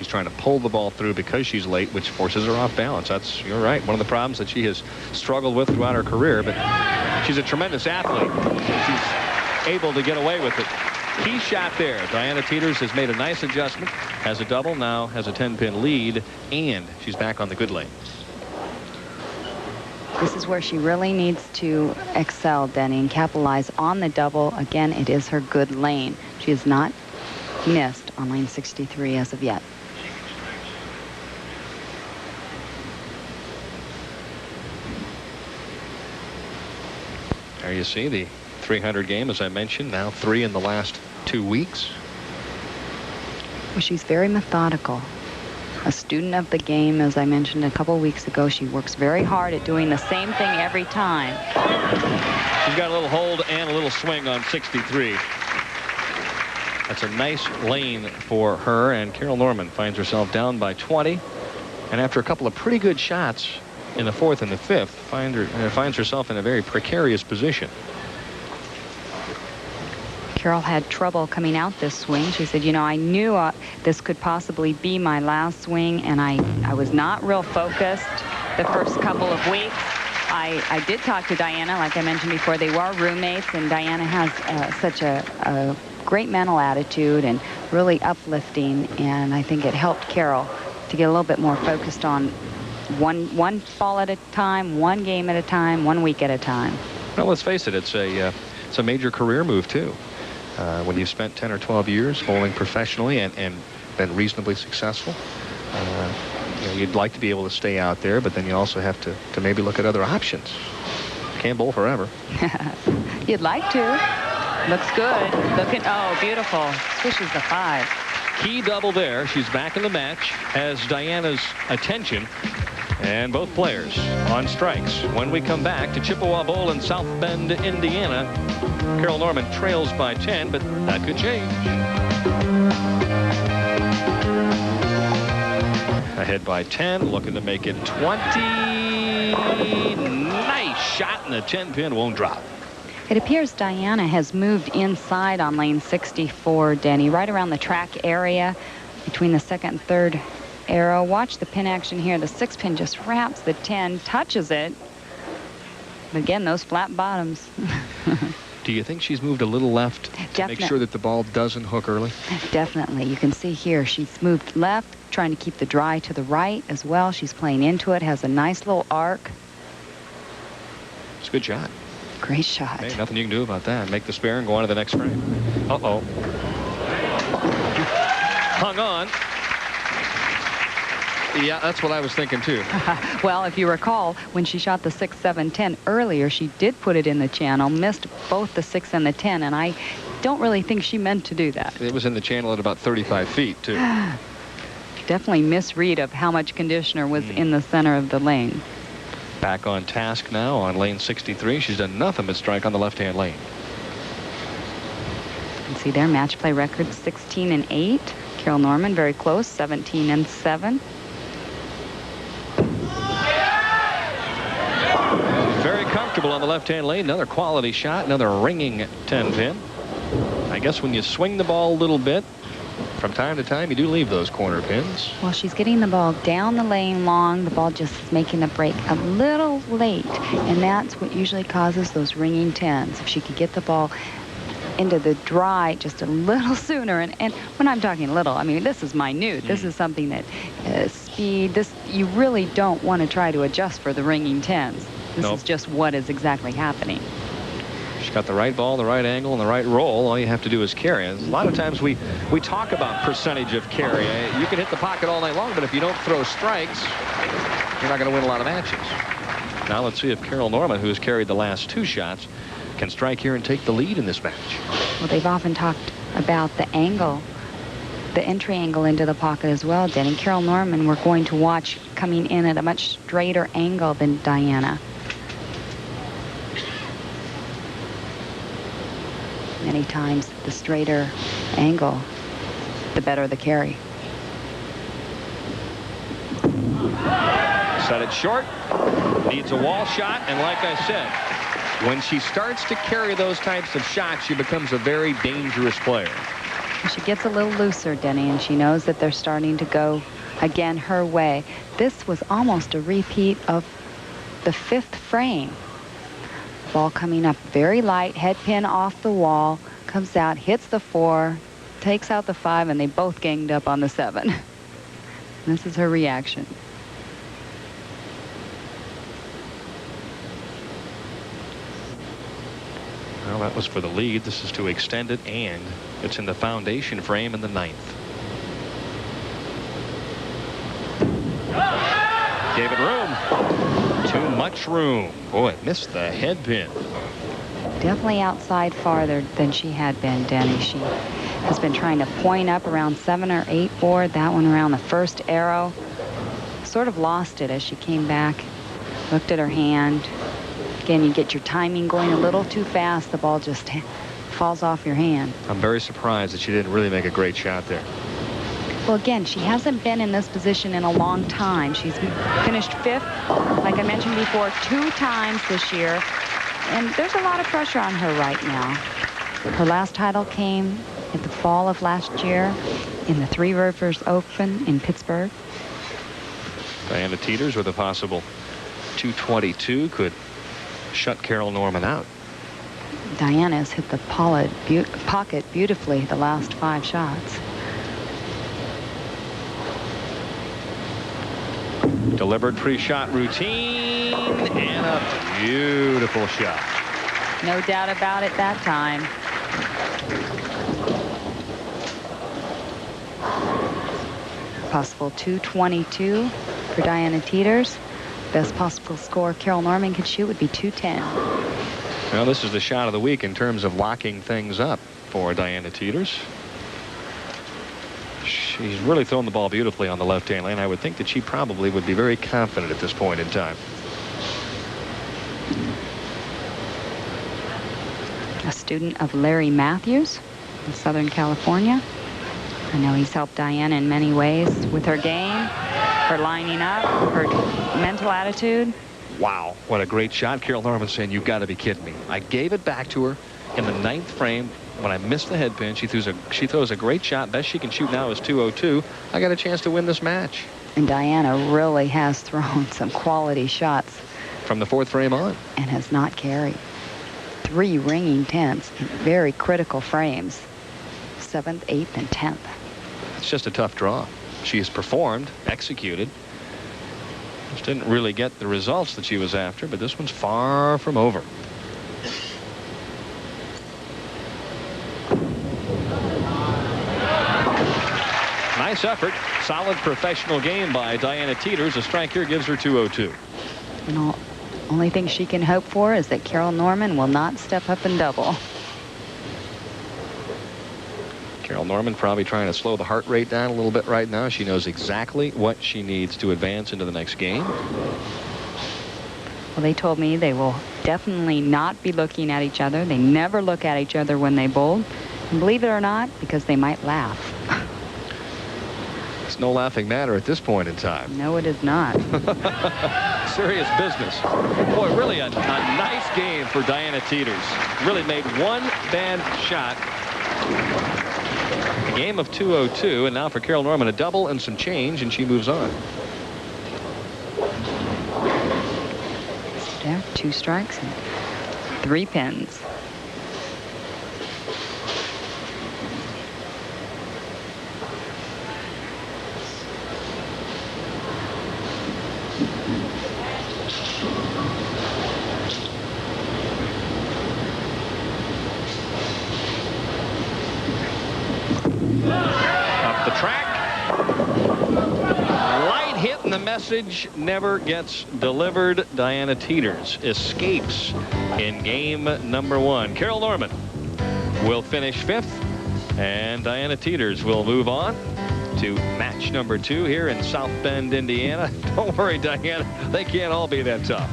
She's trying to pull the ball through because she's late, which forces her off balance. You're right, one of the problems that she has struggled with throughout her career, but she's a tremendous athlete. She's able to get away with it. Key shot there. Diana Teeters has made a nice adjustment, has a double, now has a 10-pin lead, and she's back on the good lane. This is where she really needs to excel, Denny, and capitalize on the double. Again, it is her good lane. She has not missed on lane 63 as of yet. There you see the 300 game, as I mentioned, now 3 in the last 2 weeks. Well, she's very methodical. A student of the game, as I mentioned a couple weeks ago. She works very hard at doing the same thing every time. She's got a little hold and a little swing on 63. That's a nice lane for her, and Carol Norman finds herself down by 20. And after a couple of pretty good shots in the 4th and the 5th, finds herself in a very precarious position. Carol had trouble coming out this swing. She said, you know, I knew this could possibly be my last swing, and I was not real focused the first couple of weeks. I did talk to Diana, like I mentioned before. They were roommates, and Diana has such a great mental attitude and really uplifting, and I think it helped Carol to get a little bit more focused on one ball at a time, one game at a time, 1 week at a time. Well, let's face it, it's a major career move, too. When you've spent 10 or 12 years bowling professionally and been reasonably successful, you know, you'd like to be able to stay out there, but then you also have to maybe look at other options. Can't bowl forever. You'd like to. Looks good. Oh, beautiful. Swishes the 5. Key double there. She's back in the match, has Diana's attention, and both players on strikes. When we come back to Chippewa Bowl in South Bend, Indiana, Carol Norman trails by 10, but that could change. Ahead by 10, looking to make it 20. Nice shot, and the 10-pin won't drop. It appears Diana has moved inside on lane 64, Denny, right around the track area between the 2nd and 3rd arrow. Watch the pin action here. The 6-pin just wraps the 10, touches it. But again, those flat bottoms. Do you think she's moved a little left to make sure that the ball doesn't hook early? Definitely. You can see here she's moved left, trying to keep the dry to the right as well. She's playing into it, has a nice little arc. It's a good shot. Great shot. Hey, nothing you can do about that. Make the spare and go on to the next frame. Uh-oh. Hung on. Yeah, that's what I was thinking, too. Well, if you recall, when she shot the 6, 7, 10 earlier, she did put it in the channel, missed both the 6 and the 10, and I don't really think she meant to do that. It was in the channel at about 35 feet, too. Definitely misread of how much conditioner was in the center of the lane. Back on task now on lane 63. She's done nothing but strike on the left-hand lane. You can see their match play record, 16 and 8. Carol Norman very close, 17 and 7. Very comfortable on the left-hand lane. Another quality shot, another ringing 10-pin. I guess when you swing the ball a little bit, from time to time, you do leave those corner pins. Well, she's getting the ball down the lane long. The ball just is making the break a little late, and that's what usually causes those ringing 10s. If she could get the ball into the dry just a little sooner, and when I'm talking little, I mean, this is minute. This is something that speed, you really don't want to try to adjust for the ringing 10s. This is just what is exactly happening. She's got the right ball, the right angle, and the right roll. All you have to do is carry. A lot of times we talk about percentage of carry. You can hit the pocket all night long, but if you don't throw strikes, you're not going to win a lot of matches. Now let's see if Carol Norman, who has carried the last 2 shots, can strike here and take the lead in this match. Well, they've often talked about the angle, the entry angle into the pocket as well, Denny. Carol Norman, we're going to watch coming in at a much straighter angle than Diana. Many times, the straighter angle, the better the carry. Set it short. Needs a wall shot. And like I said, when she starts to carry those types of shots, she becomes a very dangerous player. She gets a little looser, Denny, and she knows that they're starting to go again her way. This was almost a repeat of the 5th frame. Ball coming up very light, head pin off the wall, comes out, hits the 4, takes out the 5, and they both ganged up on the 7. This is her reaction. Well, that was for the lead. This is to extend it, and it's in the foundation frame in the 9th. Gave it room. Too much room. Boy, it missed the head pin. Definitely outside farther than she had been, Denny. She has been trying to point up around 7 or 8 board. That one around the first arrow. Sort of lost it as she came back. Looked at her hand. Again, you get your timing going a little too fast. The ball just falls off your hand. I'm very surprised that she didn't really make a great shot there. Well, again, she hasn't been in this position in a long time. She's finished 5th, like I mentioned before, 2 times this year. And there's a lot of pressure on her right now. Her last title came at the fall of last year in the Three Rivers Open in Pittsburgh. Diana Teeters with a possible 222 could shut Carol Norman out. Diana has hit the pocket beautifully the last 5 shots. Delivered pre-shot routine and a beautiful shot. No doubt about it that time. Possible 222 for Diana Teeters. Best possible score Carol Norman could shoot would be 210. Well, this is the shot of the week in terms of locking things up for Diana Teeters. She's really thrown the ball beautifully on the left-hand lane. I would think that she probably would be very confident at this point in time. A student of Larry Matthews in Southern California. I know he's helped Diana in many ways with her game, her lining up, her mental attitude. Wow, what a great shot. Carol Norman saying, "You've got to be kidding me. I gave it back to her in the 9th frame. When I missed the head pin, she throws a great shot. Best she can shoot now is 202. I got a chance to win this match." And Diana really has thrown some quality shots. From the 4th frame on. And has not carried. 3 ringing 10s in very critical frames. 7th, 8th, and 10th. It's just a tough draw. She has performed, executed. Just didn't really get the results that she was after, but this one's far from over. Nice effort. Solid professional game by Diana Teeters. A strike here gives her 202. And the only thing she can hope for is that Carol Norman will not step up and double. Carol Norman probably trying to slow the heart rate down a little bit right now. She knows exactly what she needs to advance into the next game. Well, they told me they will definitely not be looking at each other. They never look at each other when they bowl. And believe it or not, because they might laugh. It's no laughing matter at this point in time. No, it is not. Serious business. Boy, really a nice game for Diana Teeters. Really made one bad shot. A game of 202, and now for Carol Norman a double and some change, and she moves on. There, 2 strikes and 3 pins. Up the track. Light hit, and the message never gets delivered. Diana Teeters escapes in game number 1. Carol Norman will finish 5th, and Diana Teeters will move on to match number 2 here in South Bend, Indiana. Don't worry, Diana, they can't all be that tough.